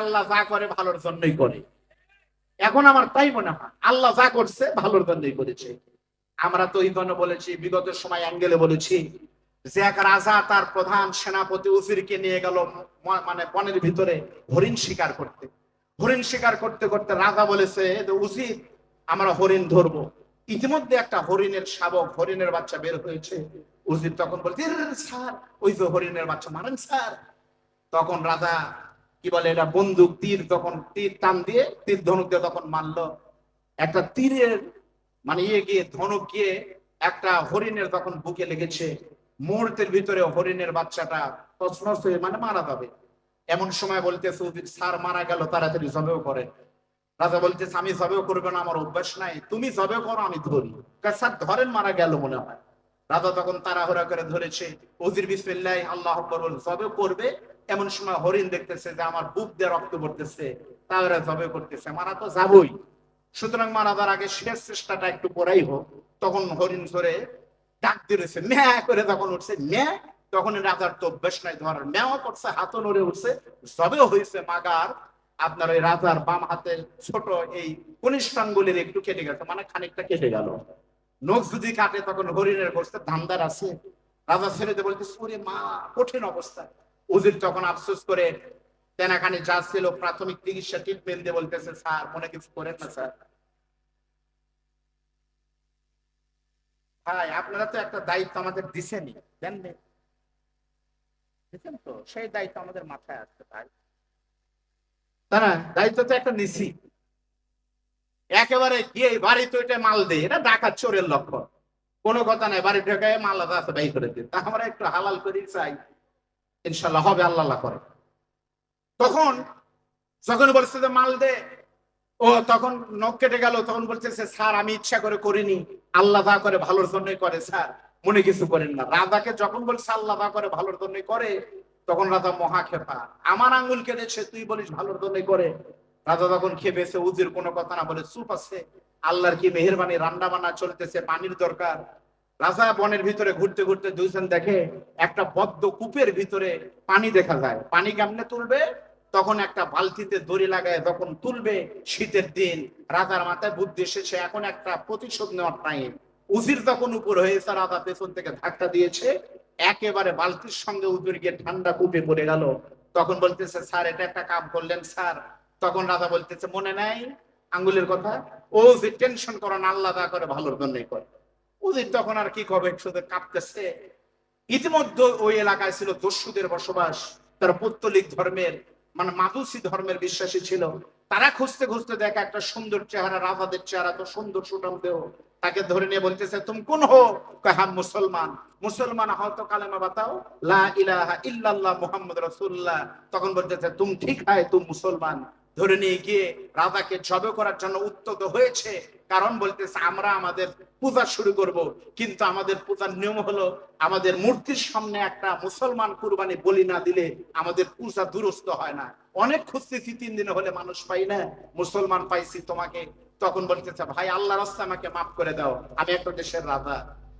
আল্লাহ যা করে ভালোর জন্যই করে। এখন আমার তাই মনে হয় আল্লাহ যা করছে ভালোর জন্যই করেছে। আমরা তো এই জন্য বলেছি, বিগত সময় অ্যাঙ্গেলে বলেছি যে এক রাজা তার প্রধান সেনাপতি উজিরকে নিয়ে গেল মানে বনের ভিতরে হরিণ শিকার করতে। হরিণ শিকার করতে করতে রাজা বলেছে যে উজির আমরা হরিণ ধরবো। ইতিমধ্যে একটা হরিণের শাবক, হরিণের বাচ্চা বের হয়েছে। উজির তখন বলছে স্যার ওই যে হরিণের বাচ্চা, মারেন স্যার। তখন রাজা কি বলে এটা বন্দুক তীর, তখন তীর টান দিয়ে তীর ধনুক দিয়ে তখন মারলো। একটা তীরের মানে গিয়ে ধনুক গিয়ে একটা হরিণের তখন বুকে লেগেছে। মুহূর্তের ভিতরে হরিণের বাচ্চাটা তছনছ হয়ে মানে মারা যাবে। এমন সময় বলতেছে উজির স্যার মারা গেল, তাড়াতাড়ি জবেও করে। রাজা বলতেছে আমি জবেও করবে না, আমার অভ্যাস নাই, তুমি জবেও করো আমি ধরি। স্যার ধরেন, মারা গেল মনে হয়। রাজা তখন তাড়াহুড়া করে ধরেছে। উজির বিসমিল্লাহ আল্লাহু আকবার বলে জবেও করবে। এমন সময় হরিণ দেখতেছে যে আমার বুক দিয়ে রক্ত পড়তেছে, তাহলে জবে করতেছে, মারা তো যাবই। সুতরাং মারা যাওয়ার আগে শেষ চেষ্টাটা একটু পরেই হোক। তখন হরিণ ধরে ডাক দিয়েছে, ম্যা করে তখন উঠছে ম্যা। তখন রাজার তো অভ্যাস নাই ধরার, ম্যাও করছে, হাতও নড়ে উঠছে, জবেও হয়েছে। মাগার আপনার ওই রাজার বাম হাতের ছোট এই কনিষ্ঠানগুলির একটু কেটে গেছে, মানে খানিকটা কেটে গেল। নখ যদি কাটে তখন হরিণের গোশতে ধান্দার আছে। রাজা ছেড়ে বলতে ওরে মা, কঠিন অবস্থা। উজির তখন আফসোস করে তেনাখানি যা ছিল প্রাথমিক চিকিৎসা ট্রিটমেন্ট দিয়ে বলতেছে স্যার মনে কিছু করেন না স্যার। ভাই আপনারা তো একটা দায়িত্ব আমাদের দিছেনই, দেননি? দিচ্ছেন তো, সেই দায়িত্ব আমাদের মাথায় আসছে ভাই। তাই না? দায়িত্ব তো একটা নিছি। একেবারে গিয়ে বাড়ি তো এটা মাল দেয়, এটা ডাকাত চোরের লক্ষণ। কোনো কথা নাই, বাড়ি ঢেকে মাল আছে বাই করে দিই, তা আমরা একটু হালাল করি চাই, ইনশাল্লাহ হবে, আল্লাহ করে। তখন যখন বলছে যে মাল দে, ও তখন নখ কেটে গেল। তখন বলতেছে স্যার আমি ইচ্ছা করে করিনি, আল্লাহ দা করে ভালোর জন্যই করে স্যার, মনে কিছু করেন না। রাজাকে যখন বলছে আল্লাহ দা করে ভালোর জন্যই করে, তখন রাজা মহা খেপা, আমার আঙ্গুল কেটেছে তুই বলিস ভালোর জন্যই করে। রাজা তখন খেপেছে, উজির কোনো কথা না বলে চুপ আছে। আল্লাহর কি মেহেরবানি, রান্না বান্না চলতেছে, পানির দরকার। রাজা বনের ভিতরে ঘুরতে ঘুরতে দুইজন দেখে একটা পদ্ম কূপের ভিতরে পানি দেখা যায়। পানি কেমনে তুলবে, তখন একটা বালতিতে দড়ি লাগায় যখন তুলবে, শীতের দিন রাজার মাথায় বুদ্ধি এসেছে এখন একটা প্রতিশোধ নেওয়ার টাইম। উজির তখন উপর হয়েছে, রাজা পেছন থেকে ধাক্কা দিয়েছে, একেবারে বালতির সঙ্গে উজির গিয়ে ঠান্ডা কূপে পড়ে গেল। তখন বলতেছে স্যার এটা একটা কাম করলেন স্যার। তখন রাজা বলতেছে মনে নাই আঙ্গুলের কথা, ও যে টেনশন করো না, আল্লাহ দা করে ভালোর জন্যই করে। উজির তখন আর কি করবে, শুধু কাঁপতেছে। ইতিমধ্যে ওই এলাকায় ছিল দস্যুদের বসবাস, তারা পৌত্তলিক ধর্মের মানে মাজুসি ধর্মের বিশ্বাসী ছিল। তারা খুঁজতে খুঁজতে দেখে একটা সুন্দর চেহারা, রাজাদের চেহারা, তো সুন্দর সুঠাম দেহ। তাকে ধরে নিয়ে বলতেছে তুমি কোন হো? হ্যাঁ মুসলমান। মুসলমান হও তো কালেমা বাতাও, লা ইলাহা ইল্লাল্লাহ মুহাম্মদ রাসূলুল্লাহ। তখন বলতেছে তুমি ঠিক হয়, তুমি মুসলমান। ধরে নিয়ে গিয়ে রাজাকে জবে করার জন্য উদ্যত হয়েছে। কারণ বলতেছে আমরা আমাদের পূজা শুরু করব, কিন্তু আমাদের পূজার নিয়ম হলো আমাদের মূর্তির সামনে একটা মুসলমান কুরবানি বলি না দিলে আমাদের পূজা দুরস্ত হয় না। অনেক খুঁজতেছি, 3 দিন হলে মানুষ পাই না, মুসলমান পাইছি তোমাকে। তখন বলতেছে ভাই আল্লাহর রাস্তায় আমাকে মাফ করে দাও, আমি একটা দেশের রাজা।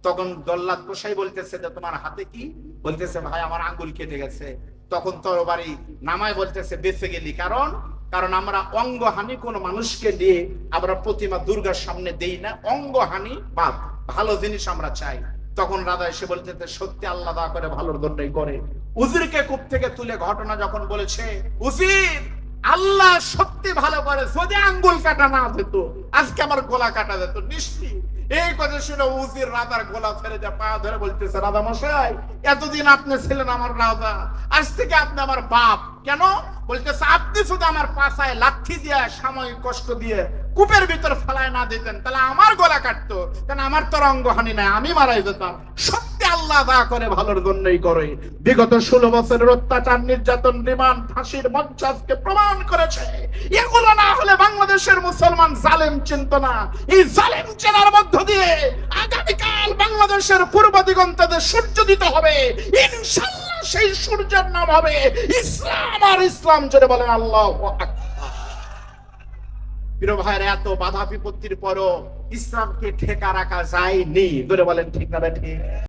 তখন দল্লাদ গোসাই বলতেছে যে তোমার হাতে কি? বলতেছে ভাই আমার আঙ্গুল কেটে গেছে। তখন তরবারি নামায় বলতেছে বেঁচে গেলি, কারণ কারণ আমরা অঙ্গহানি কোন মানুষকে দিয়ে আমরা প্রতিমা দুর্গার সামনে দেই না, অঙ্গহানি বাদ, ভালো জিনিস আমরা চাই। তখন রাজা এসে বলতেছে সত্যি আল্লাহ দা করে ভালোর জন্যই করে। উজিরকে কূপ থেকে তুলে ঘটনা যখন বলেছে, উজির আল্লাহ সত্যি ভালো করে, যদি আঙ্গুল কাটা না যেত আজকে আমার গলা কাটা যেত নিশ্চিত। এই কথা শুনে উজির রাজার গলা ছেড়ে যা পা ধরে বলতেছে রাজা মশাই এতদিন আপনি ছিলেন আমার রাজা, আজ থেকে আপনি আমার বাপ। কেন? বলতেছে আপনি শুধু আমার পাছায় লাঠি দিয়ে সাময়িক কষ্ট দিয়ে কূপের ভিতর ফেলায় না দিতেন তাহলে আমার গলা কাটতো, কারণ আমার তো অঙ্গহানি নাই, আমি মারাই যেতাম। সত্যি আল্লাহ দা করে ভালোর জন্যই করে। বিগত 16 বছরের অত্যাচার, নির্যাতন, রিমান্ড, ফাঁসির মঞ্চ আজকে প্রমাণ করেছে এগুলো না হলে বাংলাদেশের মুসলমান জালেম চিনত না। এই জালেম চেনার মধ্য দিয়ে আগামীকাল বাংলাদেশের পূর্ব দিগন্তে সূর্যোদিত হবে, ইনশাআল্লাহ সেই সূর্যের নাম হবে ইসলাম। আর ইসলাম জোরে বলেন আল্লাহু আকবার। প্রিয় ভাইরা, এত বাধা বিপত্তির পরও ইসলামকে ঠেকা রাখা যায়নি, জোরে বলেন ঠিক না ঠিক?